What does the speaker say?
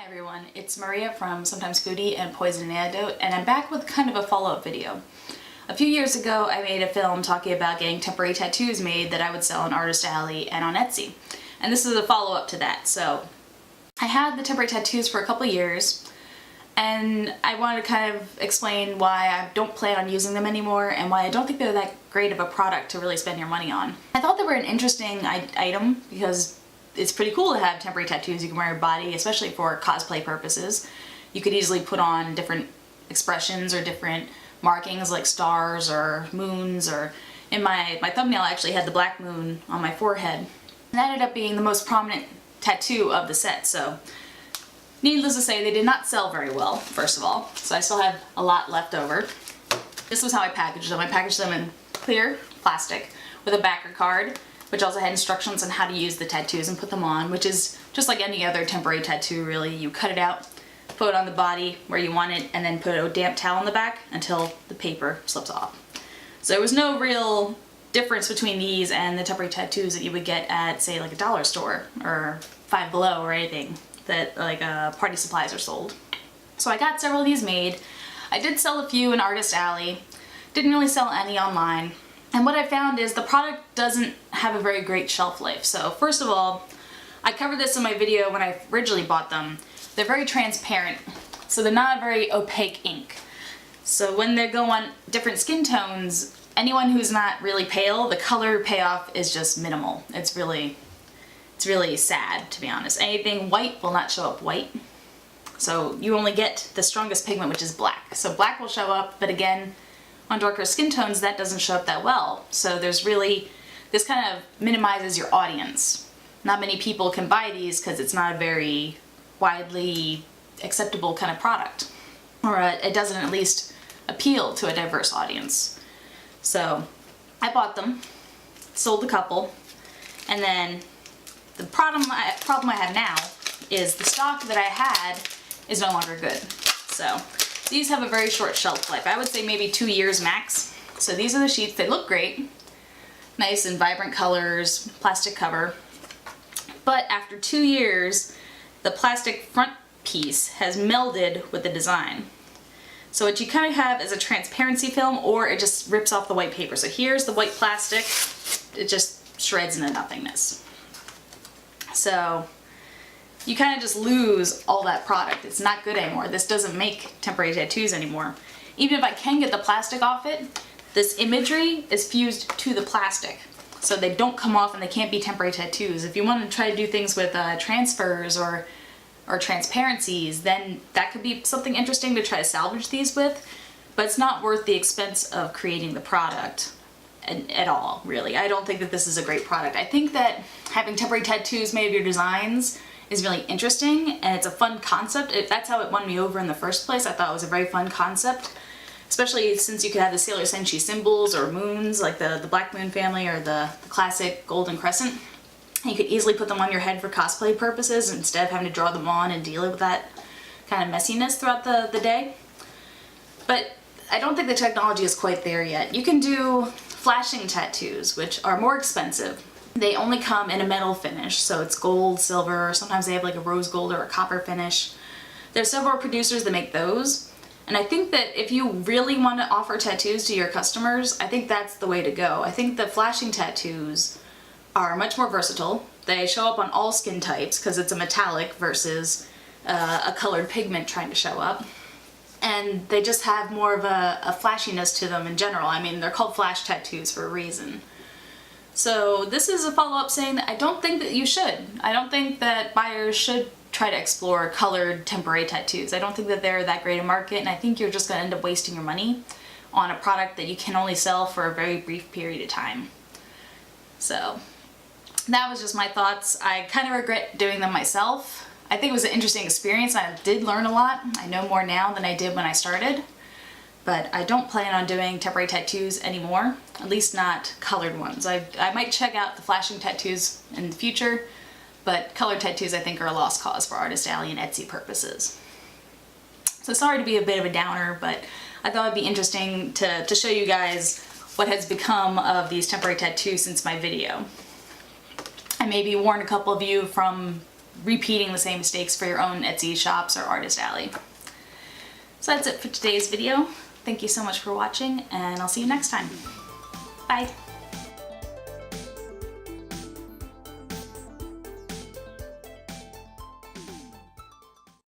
everyone, it's Maria from Sometimes Foodie and Poison Antidote, and I'm back with kind of a follow-up video. A few years ago I made a film talking about getting temporary tattoos made that I would sell on Artist Alley and on Etsy. And this is a follow-up to that. So I had the temporary tattoos for a couple years, and I wanted to kind of explain why I don't plan on using them anymore and why I don't think they're that great of a product to really spend your money on. I thought they were an interesting item because it's pretty cool to have temporary tattoos you can wear on your body, especially for cosplay purposes. You could easily put on different expressions or different markings like stars or moons, or in my thumbnail I actually had the black moon on my forehead. And that ended up being the most prominent tattoo of the set, so needless to say they did not sell very well, first of all. So I still had a lot left over. This was how I packaged them. I packaged them in clear plastic with a backer card, which also had instructions on how to use the tattoos and put them on, which is just like any other temporary tattoo really. You cut it out, put it on the body where you want it, and then put a damp towel on the back until the paper slips off. So there was no real difference between these and the temporary tattoos that you would get at, say, like a dollar store or Five Below or anything that like party supplies are sold. So I got several of these made. I did sell a few in Artist Alley, didn't really sell any online. And what I found is the product doesn't have a very great shelf life. So first of all, I covered this in my video when I originally bought them. They're very transparent, so they're not a very opaque ink. So when they go on different skin tones, anyone who's not really pale, the color payoff is just minimal. It's really sad, to be honest. Anything white will not show up white. So you only get the strongest pigment, which is black. So black will show up, but again, on darker skin tones that doesn't show up that well. So there's really, this kind of minimizes your audience. Not many people can buy these because it's not a very widely acceptable kind of product. Or it doesn't at least appeal to a diverse audience. So I bought them, sold a couple, and then the problem I have now is the stock that I had is no longer good. So these have a very short shelf life. I would say maybe 2 years max. So these are the sheets. They look great. Nice and vibrant colors, plastic cover. But after 2 years, the plastic front piece has melded with the design. So what you kind of have is a transparency film, or it just rips off the white paper. So here's the white plastic. It just shreds into nothingness. So you kind of just lose all that product. It's not good anymore. This doesn't make temporary tattoos anymore. Even if I can get the plastic off it, this imagery is fused to the plastic. So they don't come off and they can't be temporary tattoos. If you want to try to do things with transfers or transparencies, then that could be something interesting to try to salvage these with, but it's not worth the expense of creating the product at all, really. I don't think that this is a great product. I think that having temporary tattoos made of your designs is really interesting, and it's a fun concept. That's how it won me over in the first place. I thought it was a very fun concept, especially since you could have the Sailor Senshi symbols or moons, like the Black Moon family or the classic Golden Crescent. You could easily put them on your head for cosplay purposes instead of having to draw them on and deal with that kind of messiness throughout the day. But I don't think the technology is quite there yet. You can do flashing tattoos, which are more expensive. They only come in a metal finish, so it's gold, silver, or sometimes they have like a rose gold or a copper finish. There's several producers that make those, and I think that if you really want to offer tattoos to your customers, I think that's the way to go. I think the flashing tattoos are much more versatile. They show up on all skin types because it's a metallic versus a colored pigment trying to show up. And they just have more of a flashiness to them in general. I mean, they're called flash tattoos for a reason. So this is a follow-up saying that I don't think that you should. I don't think that buyers should try to explore colored temporary tattoos. I don't think that they're that great a market, and I think you're just going to end up wasting your money on a product that you can only sell for a very brief period of time. So that was just my thoughts. I kind of regret doing them myself. I think it was an interesting experience. I did learn a lot. I know more now than I did when I started. But I don't plan on doing temporary tattoos anymore, at least not colored ones. I might check out the flashing tattoos in the future, but colored tattoos I think are a lost cause for Artist Alley and Etsy purposes. So sorry to be a bit of a downer, but I thought it'd be interesting to show you guys what has become of these temporary tattoos since my video. I maybe warned a couple of you from repeating the same mistakes for your own Etsy shops or artist alley. So that's it for today's video. Thank you so much for watching, and I'll see you next time. Bye.